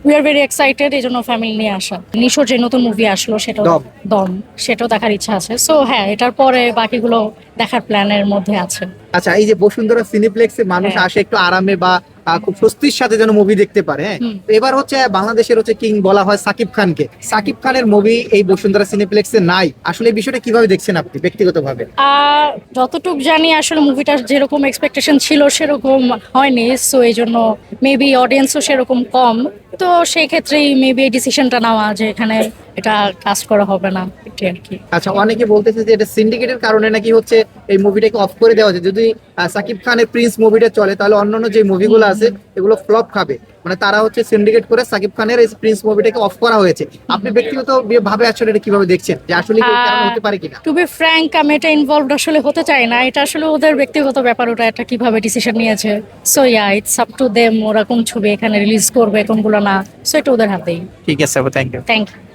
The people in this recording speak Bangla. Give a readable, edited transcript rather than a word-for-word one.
উই আর ভেরি এক্সাইটেড, এই জন্য ফ্যামিলি নিয়ে আসা। নিশোর যে নতুন মুভি আসলো সেটা দম। দম, সেটাও দেখার ইচ্ছা আছে। সো হ্যাঁ, এটার পরে বাকিগুলো দেখার প্ল্যানের মধ্যে আছে। আচ্ছা, এই যে বসুন্ধরা সিনেপ্লেক্সে মানুষ হ্যাঁ। আসে একটু আরামে বা খুব স্বস্তির সাথে যেন মুভি দেখতে পারে, হ্যাঁ। হুম। তো এবার হচ্ছে বাংলাদেশের হচ্ছে কিং বলা হয় সাকিব খানকে। সাকিব খানের মুভি এই বসুন্ধরা সিনেপ্লেক্সে নাই, আসলে এই বিষয়টা কিভাবে দেখছেন আপনি ব্যক্তিগতভাবে? যতটুক জানি আসলে মুভিটা যেরকম এক্সপেকটেশন ছিল সেরকম হয়নি, সো এই জন্য মেবি অডিয়েন্সও সেরকম কম। তো সেই ক্ষেত্রেই মেবি এই ডিসিশনটা নেওয়া যে এখানে এটা কাস্ট করা হবে না, এটাই আর কি। আচ্ছা, অনেকে বলতেছে যে এটা সিন্ডিকেটের কারণে নাকি হচ্ছে এই মুভিটাকে অফ করে দেওয়া হয়েছে। যদি সাকিব খানের প্রিন্স মুভিটা চলে তাহলে অন্যান্য যে মুভিগুলো আছে এগুলো ফ্লপ খাবে, মানে তারা হচ্ছে সিন্ডিকেট করে সাকিব খানের এই প্রিন্স মুভিটাকে অফ করা হয়েছে। আপনি ব্যক্তিগত ভাবে আসলে এটা কিভাবে দেখছেন, যে আসলে কি কারণ হতে পারে কিনা? টু বি ফ্র্যাঙ্ক, আমি এটা ইনভলভড আসলে হতে চাই না। এটা আসলে ওদের ব্যক্তিগত ব্যাপার, ওটা একটা কিভাবে ডিসিশন নিয়েছে। So yeah, it's up to them, ওরা কোন ছবি এখানে রিলিজ করবে কোনগুলো না, সো এটা ওদের হাতেই। ঠিক আছে, থ্যাংক ইউ। Thank you.